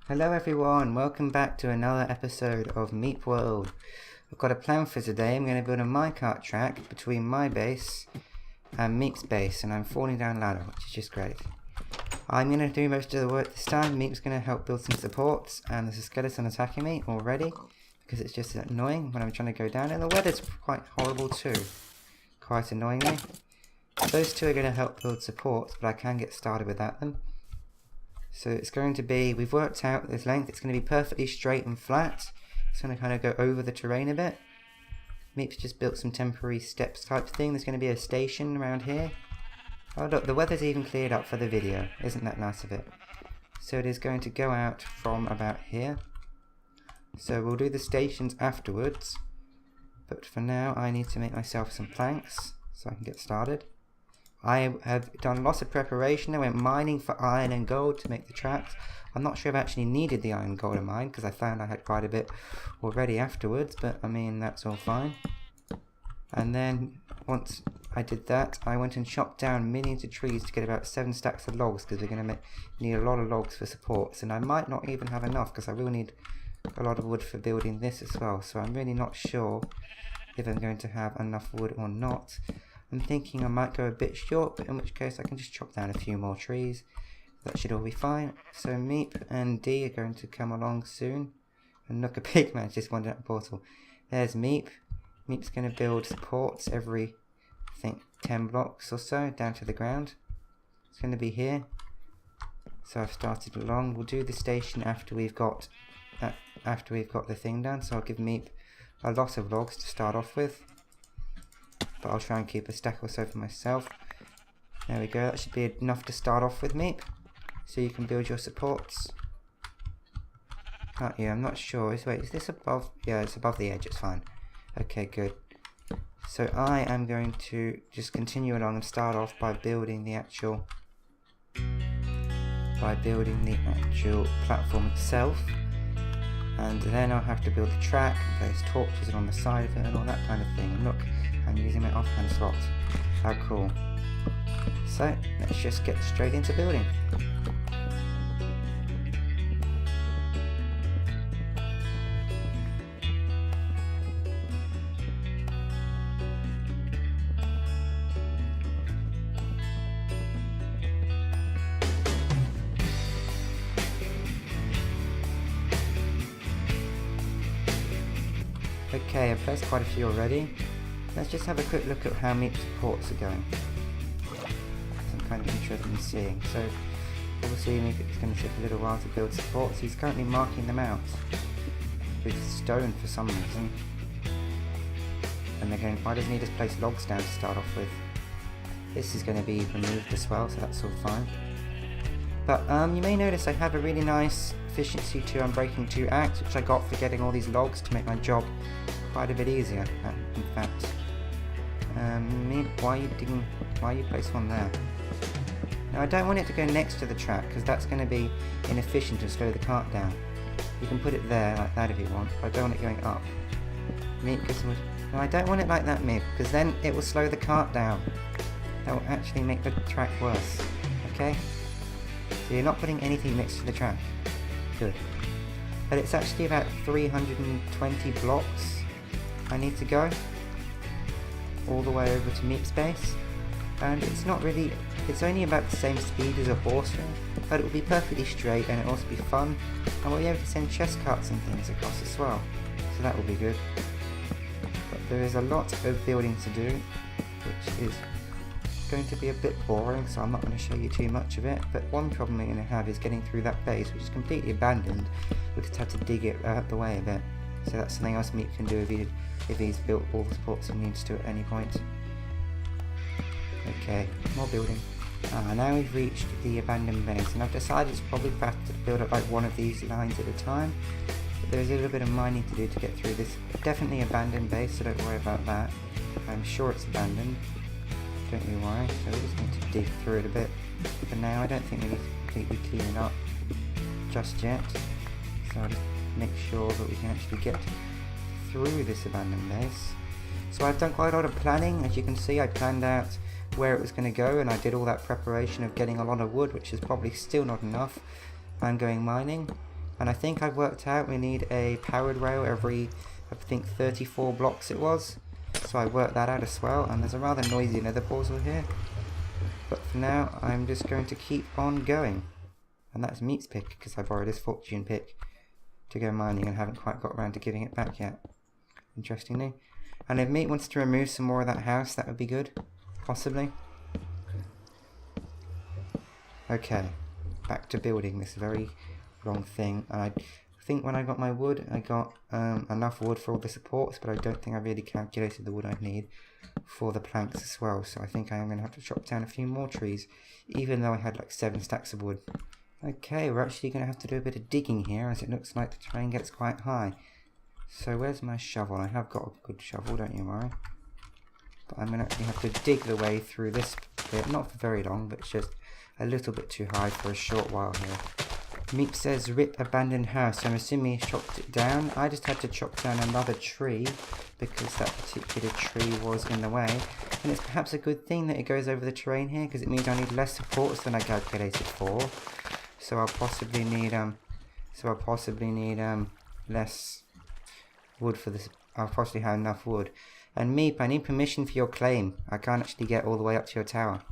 Hello everyone, welcome back to another episode of MeepWorld. I've got a plan for today. I'm going to build a minecart track between my base and Meep's base, and I'm falling down a ladder, which is just great. I'm going to do most of the work this time. Meep's going to help build some supports, and there's a skeleton attacking me already because it's just annoying when I'm trying to go down, and the weather's quite horrible too, quite annoyingly. Those two are going to help build supports, but I can get started without them. So it's going to be, we've worked out this length, it's going to be perfectly straight and flat. It's going to kind of go over the terrain a bit. Meep's just built some temporary steps type thing. There's going to be a station around here. Oh look, the weather's even cleared up for the video. Isn't that nice of it? So it is going to go out from about here. So we'll do the stations afterwards. But for now I need to make myself some planks so I can get started. I have done lots of preparation. I went mining for iron and gold to make the tracks. I'm not sure I've actually needed the iron and gold in mine because I found I had quite a bit already afterwards, but I mean that's all fine. And then once I did that, I went and chopped down millions of trees to get about 7 stacks of logs because we're going to need a lot of logs for supports, and I might not even have enough because I will need a lot of wood for building this as well, so I'm really not sure if I'm going to have enough wood or not. I'm thinking I might go a bit short, but in which case I can just chop down a few more trees. That should all be fine. So Meep and D are going to come along soon. And look, a pig man just wandered out the portal. There's Meep. Meep's going to build supports every, I think, 10 blocks or so down to the ground. It's going to be here. So I've started along. We'll do the station after we've got the thing done. So I'll give Meep a lot of logs to start off with. But I'll try and keep a stack or so for myself. There we go, that should be enough to start off with, Meep. So you can build your supports. Can't you? I'm not sure. Wait, is this above? Yeah, it's above the edge, it's fine. Okay, good. So I am going to just continue along and start off by building the actual platform itself. And then I'll have to build a track and place torches on the side of it and all that kind of thing. And look, I'm using my offhand slot. How cool. So, let's just get straight into building. Okay, I've placed quite a few already. Let's just have a quick look at how Meep's supports are going. I'm kind of interested in seeing. So, obviously it's going to take a little while to build supports. He's currently marking them out with stone for some reason. And they're going, why doesn't he just place logs down to start off with? This is going to be removed as well, so that's all fine. But you may notice I have a really nice efficiency 2 Unbreaking 2 axe, which I got for getting all these logs to make my job quite a bit easier, in fact. Meep, why are you placed one there? Now I don't want it to go next to the track because that's going to be inefficient and slow the cart down. You can put it there like that if you want, but I don't want it going up. Meep, no, I don't want it like that, Meep, because then it will slow the cart down. That will actually make the track worse. Okay? So you're not putting anything next to the track. Good. But it's actually about 320 blocks I need to go all the way over to Meep's base, and it's only about the same speed as a horse, but it will be perfectly straight and it will also be fun, and we'll be able to send chest carts and things across as well, so that will be good. But there is a lot of building to do, which is going to be a bit boring, so I'm not going to show you too much of it. But one problem we're going to have is getting through that base, which is completely abandoned. We'll just have to dig it out the way a bit. So that's something else Meep can do if he's built all the supports he needs to at any point. Okay, more building. Now we've reached the abandoned base, and I've decided it's probably faster to build up like one of these lines at a time. But there's a little bit of mining to do to get through this. Definitely abandoned base, so don't worry about that. I'm sure it's abandoned. Don't you worry. So we just need to dig through it a bit. For now, I don't think we need to completely clean it up just yet. So I'll just make sure that we can actually get through this abandoned base. So I've done quite a lot of planning. As you can see, I planned out where it was going to go, and I did all that preparation of getting a lot of wood, which is probably still not enough. I'm going mining, And I think I've worked out we need a powered rail every, I think 34 blocks it was. So I worked that out as well, and there's a rather noisy nether portal here. But for now, I'm just going to keep on going. And that's Meep's pick, because I borrowed his fortune pick to go mining and haven't quite got around to giving it back yet. Interestingly. And if Meep wants to remove some more of that house, that would be good. Possibly. Okay. Back to building this very long thing. And I think when I got my wood, I got enough wood for all the supports, but I don't think I really calculated the wood I'd need for the planks as well. So I think I am going to have to chop down a few more trees, even though I had like 7 stacks of wood. Okay, we're actually going to have to do a bit of digging here, as it looks like the terrain gets quite high. So where's my shovel? I have got a good shovel, don't you worry. But I'm going to actually have to dig the way through this bit, not for very long, but it's just a little bit too high for a short while here. Meep says rip abandoned house, so I'm assuming he chopped it down. I just had to chop down another tree because that particular tree was in the way. And it's perhaps a good thing that it goes over the terrain here, because it means I need less supports than I calculated for. So I'll possibly need less wood for this. I'll possibly have enough wood. And Meep, I need permission for your claim. I can't actually get all the way up to your tower.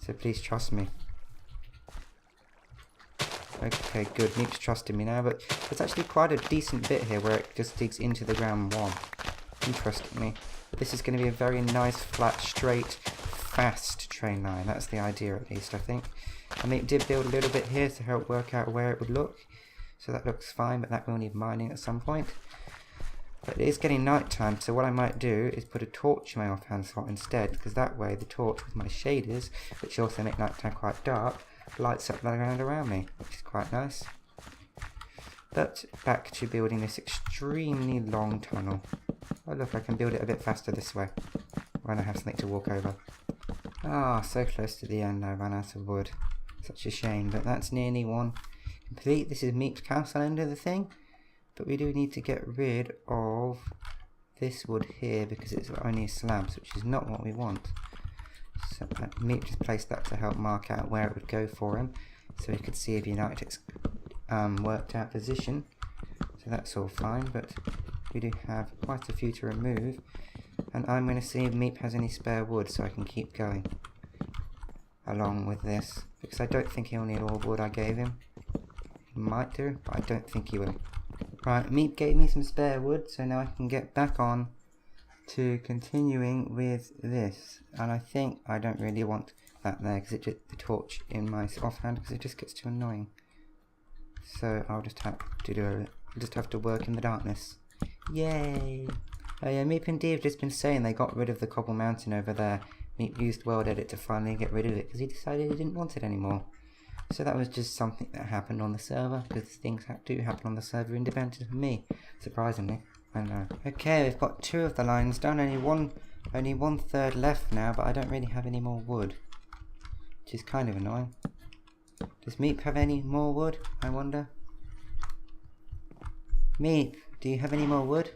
So please trust me. Okay, good. Meep's trusting me now, but there's actually quite a decent bit here where it just digs into the ground one. Interestingly. This is going to be a very nice, flat, straight, fast train line. That's the idea, at least, I think. And Meep did build a little bit here to help work out where it would look. So that looks fine, but that will need mining at some point. But it is getting night time, so what I might do is put a torch in my offhand slot instead, because that way the torch with my shaders, which also make night time quite dark, lights up the ground around me, which is quite nice. But back to building this extremely long tunnel. Oh look, I can build it a bit faster this way, when I have something to walk over. Ah, so close to the end I ran out of wood. Such a shame, but that's nearly one complete. This is Meep's castle end of the thing. But we do need to get rid of this wood here because it's only slabs, which is not what we want. So Meep just placed that to help mark out where it would go for him, so he could see if United's worked out position. So that's all fine, but we do have quite a few to remove. And I'm going to see if Meep has any spare wood so I can keep going along with this. Because I don't think he'll need all the wood I gave him. He might do, but I don't think he will. Right, Meep gave me some spare wood, so now I can get back on to continuing with this. And I think I don't really want that there, because it just the torch in my offhand, because it just gets too annoying. So I'll just have to do it. I'll just have to work in the darkness. Yay! Oh yeah, Meep and Dee have just been saying they got rid of the cobble mountain over there. Meep used World Edit to finally get rid of it, because he decided he didn't want it anymore. So that was just something that happened on the server, because things do happen on the server independent of me, surprisingly. I know. Okay, we've got 2 of the lines done, only one third left now, but I don't really have any more wood, which is kind of annoying. Does Meep have any more wood, I wonder? Meep, do you have any more wood?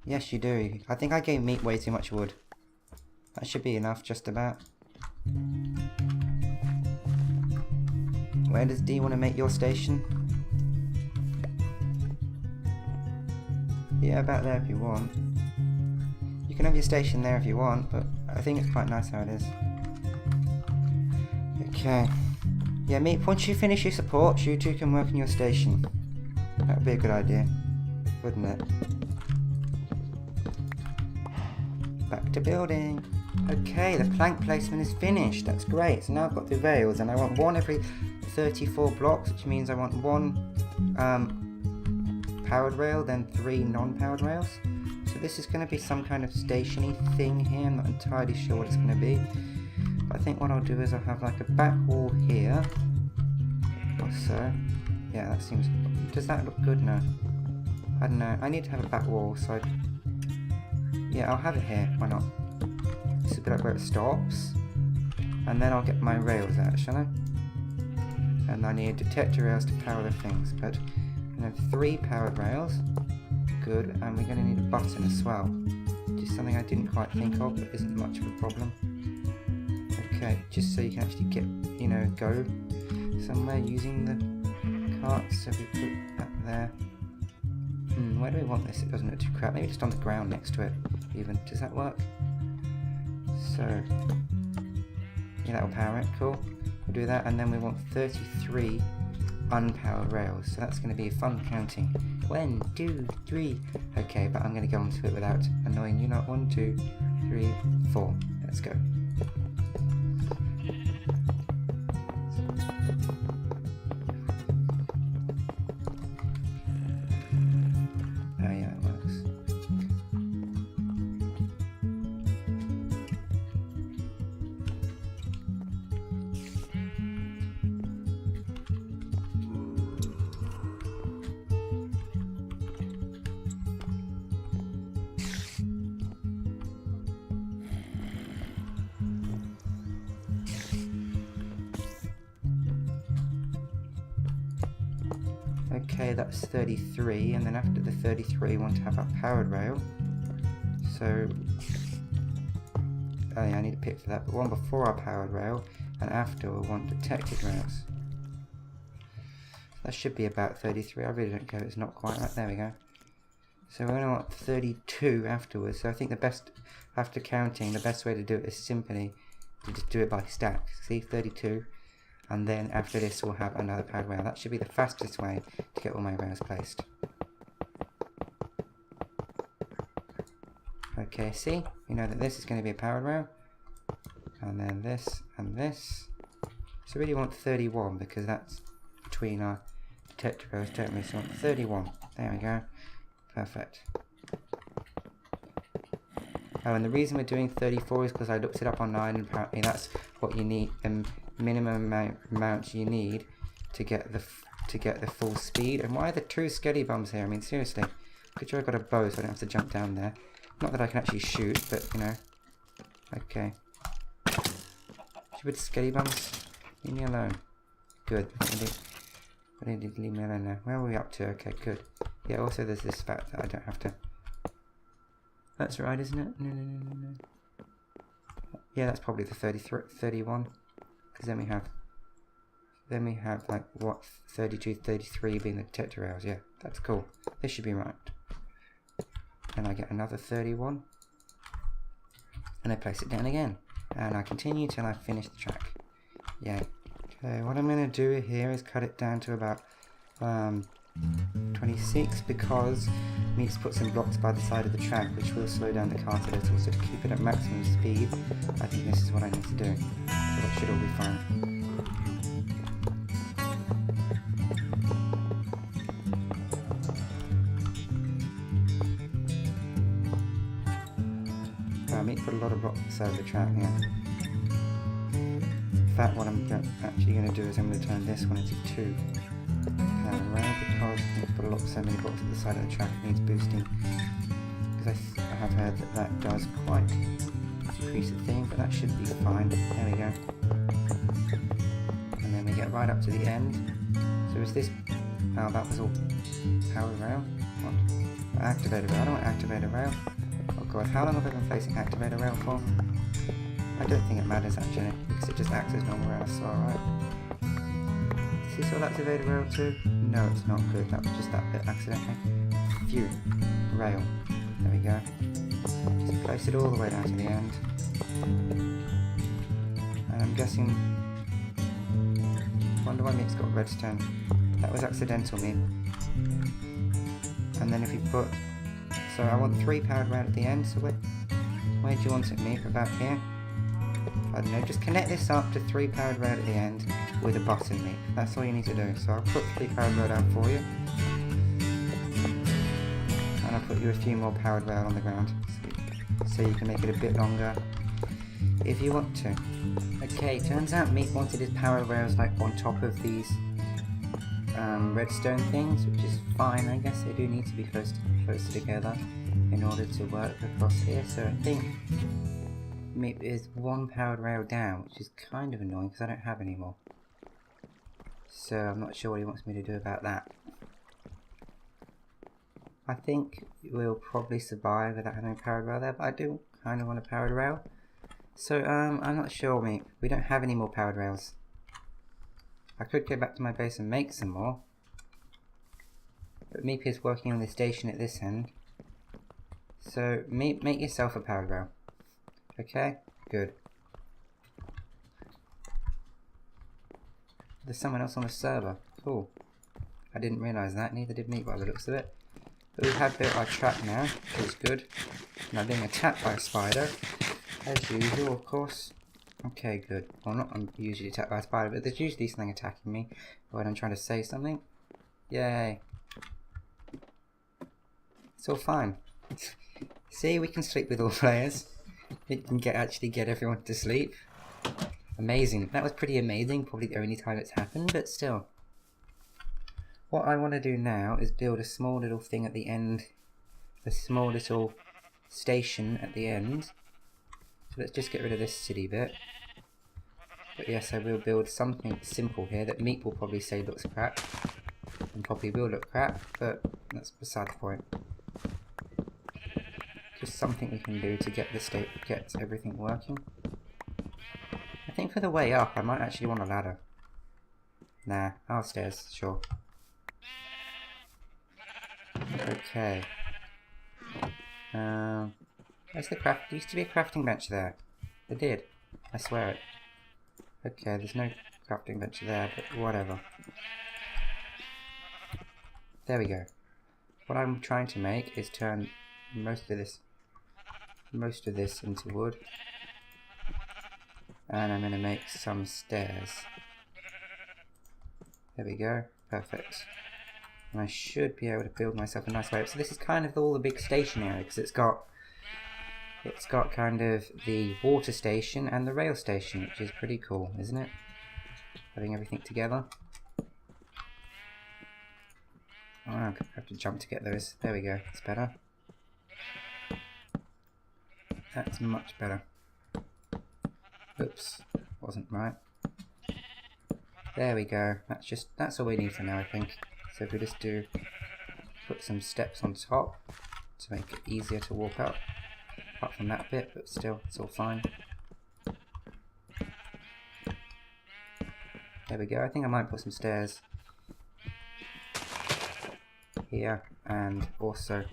Yes, you do. I think I gave Meep way too much wood. That should be enough, just about. Where does Dee want to make your station? Yeah, about there if you want. You can have your station there if you want, but I think it's quite nice how it is. Okay. Yeah, Meep, once you finish your support, you 2 can work in your station. That would be a good idea, wouldn't it? Back to building. Okay, the plank placement is finished. That's great. So now I've got the rails, and I want 1 every 34 blocks, which means I want 1 powered rail, then 3 non-powered rails. So this is going to be some kind of stationy thing here. I'm not entirely sure what it's going to be. But I think what I'll do is I'll have like a back wall here, or so. Yeah, that seems... Does that look good now? I don't know. I need to have a back wall, so yeah, I'll have it here. Why not? This will be like where it stops. And then I'll get my rails out, shall I? And I need detector rails to power the things. But I'm going to have 3 powered rails. Good. And we're going to need a button as well. Which is something I didn't quite think of, but isn't much of a problem. Okay, just so you can actually get, go somewhere using the cart. So we put there. Where do we want this? It doesn't look too crap. Maybe just on the ground next to it even. Does that work? So, yeah, that'll power it. Cool. We'll do that, and then we want 33 unpowered rails. So that's going to be fun counting. 1, 2, 3. Okay, but I'm going to go onto it without annoying you. Not 1, 2, 3, 4. Let's go. Oh yeah, it works. Okay, that's 33, and then after the 33 we want to have our powered rail. So, oh yeah, I need a pick for that, but one before our powered rail, and after we'll want detected rails. That should be about 33, I really don't care if it's not quite right, there we go. So we're going to want 32 afterwards, so I think the best, after counting, the best way to do it is simply to just do it by stack. See, 32. And then after this we'll have another powered rail. That should be the fastest way to get all my rails placed. Okay, see? We know that this is going to be a powered rail. And then this and this. So we really want 31 because that's between our detector rails, don't we? So we want 31. There we go. Perfect. Oh, and the reason we're doing 34 is because I looked it up online and apparently that's what you need. Minimum amount you need to get the full speed. And why are there two skelly bums here? I mean, seriously. Good job I got a bow so I don't have to jump down there. Not that I can actually shoot, but you know. Okay. Stupid skelly bums. Leave me alone. Good. Really did leave me alone now. Where are we up to? Okay, good. Yeah, also there's this fact that I don't have to. That's right, isn't it? No. Yeah, that's probably the 31. Because then we have like what, 32, 33 being the detector rails. Yeah, that's cool. This should be right. And I get another 31, and I place it down again, and I continue till I finish the track. Yeah. Okay, what I'm going to do here is cut it down to about 26 because Meep's put some blocks by the side of the track which will slow down the cart a little, so to keep it at maximum speed I think this is what I need to do. So that should all be fine. Meep put a lot of blocks beside the track here. In fact, what I'm actually going to do is I'm going to turn this one into 2 powered rail because Meep's put so many blocks at the side of the track it needs boosting. Because I have heard that that does quite decrease the thing, but that should be fine. There we go. And then we get right up to the end. So is this... Oh, that was all powered rail? What? Activated rail. I don't want activated rail. Oh god, how long have I been placing activator rail for? I don't think it matters actually, because it just acts as normal rail, so alright. Is this all activator rail too? No, it's not good, that was just that bit accidentally. Phew. Rail. There we go. Just place it all the way down to the end. And I'm guessing... wonder why Meep's got redstone. That was accidental, Meep. And then if you put... So I want 3 powered rail at the end, so where do you want it, Meep? About here? I don't know, just connect this up to 3 powered rail at the end with a button, Meep. That's all you need to do. So I'll put 3 powered rail down for you. And I'll put you a few more powered rail on the ground. So you can make it a bit longer if you want to. Okay, turns out Meep wanted his powered rails like on top of these redstone things, which is fine. I guess they do need to be closer together in order to work across here. So I think Meep is 1 powered rail down, which is kind of annoying because I don't have any more. So I'm not sure what he wants me to do about that. I think we'll probably survive without having a powered rail there, but I do kind of want a powered rail. So I'm not sure, Meep. We don't have any more powered rails. I could go back to my base and make some more. But Meep is working on the station at this end. So, Meep, make yourself a powered rail. Okay? Good. There's someone else on the server. Cool. I didn't realise that, neither did Meep by the looks of it. But we have built our track now, which is good. Now being attacked by a spider, as usual, of course. Okay, good. Well, not I'm usually attacked by a spider, but there's usually something attacking me when I'm trying to say something. Yay. It's all fine. See, we can sleep with all players. We can actually get everyone to sleep. Amazing. That was pretty amazing. Probably the only time it's happened, but still. What I want to do now is build a small little thing at the end. A small little station at the end. So let's just get rid of this city bit. But yes, I will build something simple here that Meep will probably say looks crap. And probably will look crap, but that's beside the point. Just something we can do to get get everything working. I think for the way up, I might actually want a ladder. Nah, upstairs, sure. Okay. Where's the craft? There used to be a crafting bench there. There did. I swear it. Okay, there's no crafting bench there, but whatever. There we go. What I'm trying to make is turn most of this into wood. And I'm going to make some stairs. There we go. Perfect. And I should be able to build myself a nice way up. So this is kind of all the big station area, because it's got kind of the water station and the rail station, which is pretty cool, isn't it? Having everything together. Oh, I have to jump to get those. There we go. It's better. That's much better. Oops, wasn't right. There we go. That's all we need for now, I think. So if we just put some steps on top to make it easier to walk up. Apart from that bit, but still, it's all fine. There we go. I think I might put some stairs here, and also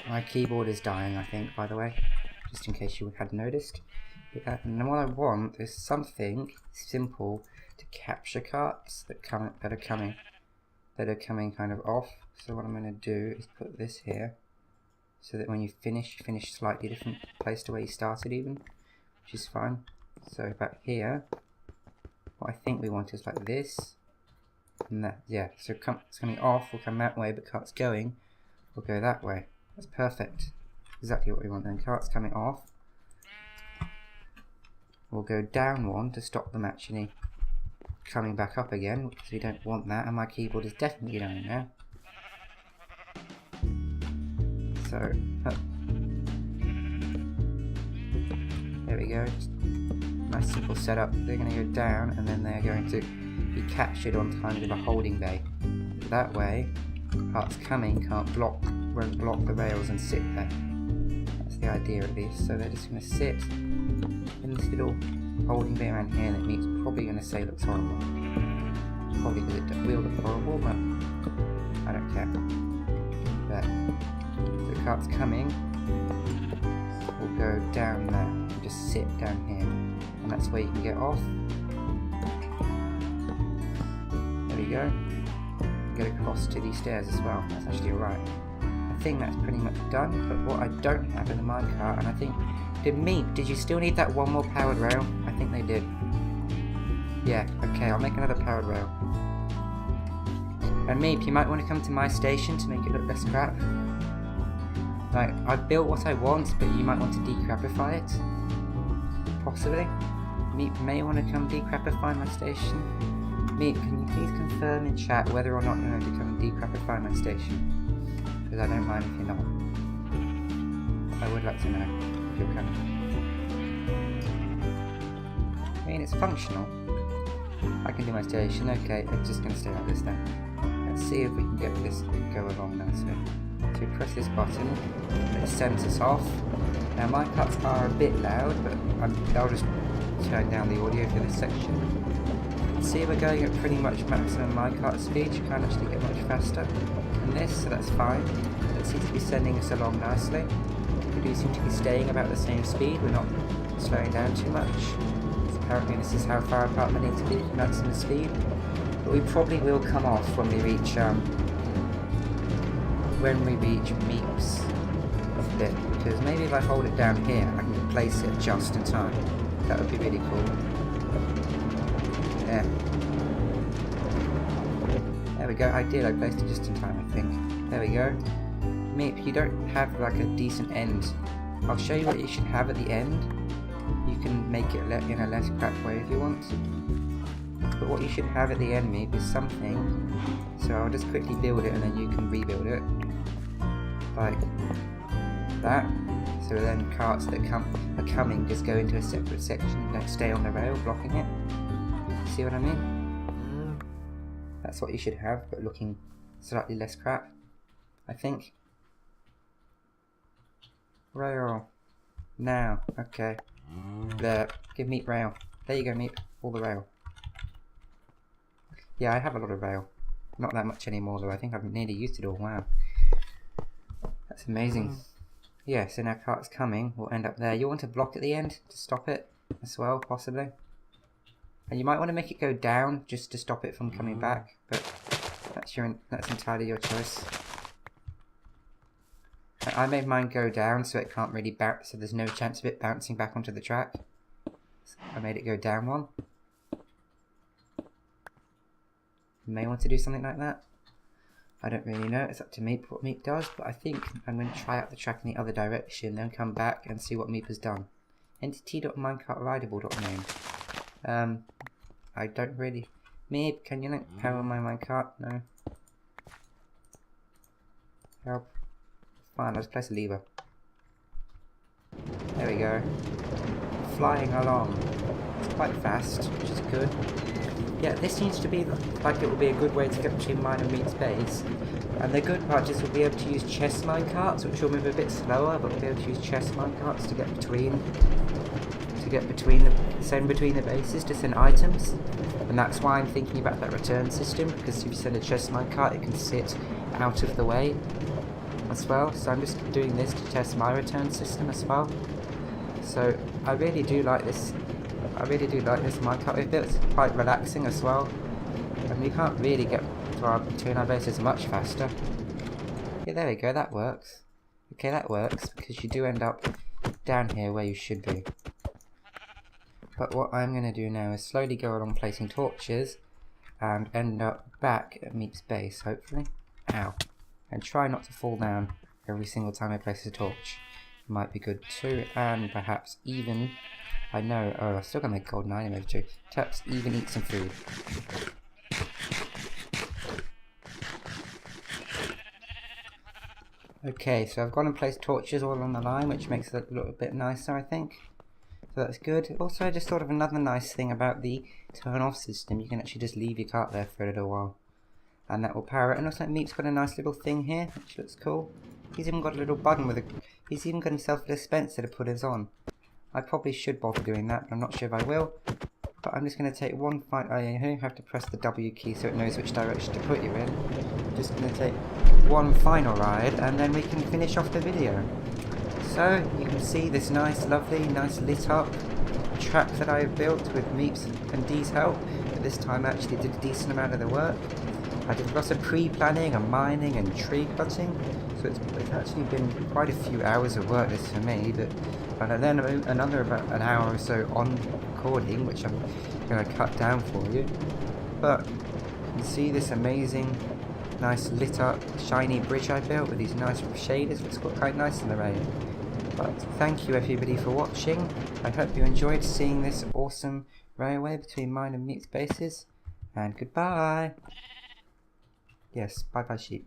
my keyboard is dying, I think, by the way, just in case you had noticed. Yeah, and what I want is something simple to capture carts that are coming kind of off. So what I'm going to do is put this here, so that when you finish slightly different place to where you started even, which is fine. So back here, what I think we want is like this, and that, yeah, so it's coming off will come that way, but carts going will go that way. That's perfect. Exactly what we want then. Carts coming off will go down one to stop them actually coming back up again, because we don't want that, and my keyboard is definitely dying now. So, there we go. Nice simple setup. They're going to go down, and then they're going to be captured on kind of a holding bay. That way, parts coming won't block the rails and sit there. That's the idea at least. So they're just going to sit in this little holding bay around here that Meep's probably going to say looks horrible. Probably because it will look horrible, but I don't care. But the carts coming will go down there and just sit down here, and that's where you can get off. There we go. Get across to these stairs as well. That's actually alright. I think that's pretty much done, but what I don't have in the minecart, and I think, did you still need that one more powered rail? I think they did. Yeah, okay, I'll make another powered rail. And Meep, you might want to come to my station to make it look less crap. Like, I've built what I want, but you might want to decrapify it. Possibly. Meep may want to come decrapify my station. Meep, can you please confirm in chat whether or not you're going to come and decrapify my station? Because I don't mind if you're not. I would like to know if you're coming. I mean, it's functional. I can do my station. Okay, it's just going to stay like this then. Let's see if we can get this to go along now. So we press this button, it sends us off. Now my cuts are a bit loud, but I'll just turn down the audio for this section. see we're going at pretty much maximum minecart speed. You can't actually get much faster than this, so that's fine. It seems to be sending us along nicely. We do seem to be staying about the same speed. We're not slowing down too much. So apparently this is how far apart we need to be for maximum speed. But we probably will come off when we reach Meep's bit, because maybe if I hold it down here, I can place it just in time. That would be really cool. Yeah. There we go. I placed it just in time, I think. There we go. Meep, you don't have like a decent end. I'll show you what you should have at the end. You can make it in a less crap way if you want. But what you should have at the end, Meep, is something. So I'll just quickly build it and then you can rebuild it. Like that. So then carts that are coming just go into a separate section, don't stay on the rail blocking it. See what I mean? That's what you should have, but looking slightly less crap, I think. Rail. Now. Okay. There. Give Meep rail. There you go, Meep. All the rail. Yeah, I have a lot of rail. Not that much anymore though. I think I've nearly used it all. Wow. That's amazing. Yeah, so now cart's coming. We'll end up there. You want to block at the end to stop it as well, possibly. And you might want to make it go down just to stop it from coming back. But that's entirely your choice. I made mine go down so it can't really bounce, so there's no chance of it bouncing back onto the track. So I made it go down one. You may want to do something like that. I don't really know, it's up to Meep what Meep does, but I think I'm going to try out the track in the other direction, then come back and see what Meep has done. Entity.minecartrideable.name. I don't really... Meep, can you like power my minecart? No. Help. Fine, let's place a lever. There we go. Flying along. It's quite fast, which is good. Yeah, this seems to be like it will be a good way to get between mine and Meep's base. And the good part is we'll be able to use chest minecarts, which will move a bit slower, but we'll be able to use chest minecarts to get between the bases to send items. And that's why I'm thinking about that return system, because if you send a chest minecart, it can sit out of the way as well. So I'm just doing this to test my return system as well. So I really do like this. Minecart we've built. It's quite relaxing as well, and we can't really get between our bases much faster. Yeah, there we go, that works. Okay, that works, because you do end up down here where you should be. But what I'm going to do now is slowly go along placing torches, and end up back at Meep's base, hopefully. Ow. And try not to fall down every single time I place a torch. Might be good too, and perhaps even... I know, oh, I've still got my golden item over too. Perhaps even eat some food. Okay, so I've gone and placed torches all along the line, which makes it look a bit nicer, I think. So that's good. Also, I just thought of another nice thing about the turn off system. You can actually just leave your cart there for a little while, and that will power it. And also, Meep's got a nice little thing here, which looks cool. He's even got a little button with a... He's even got himself a dispenser to put his on. I probably should bother doing that, but I'm not sure if I will. But I'm just going to take one final... Oh yeah, you have to press the W key so it knows which direction to put you in. I'm just going to take one final ride, and then we can finish off the video. So, you can see this nice, lovely, nice lit up track that I've built with Meep's and Dee's help. But this time I actually did a decent amount of the work. I did lots of pre-planning and mining and tree cutting. So it's actually been quite a few hours of work this for me, but... And then another about an hour or so on recording, which I'm going to cut down for you. But you can see this amazing, nice lit up, shiny bridge I built with these nice shaders. Looks quite nice in the rain. But thank you everybody for watching. I hope you enjoyed seeing this awesome railway between mine and Meep's bases. And goodbye. Yes, bye bye sheep.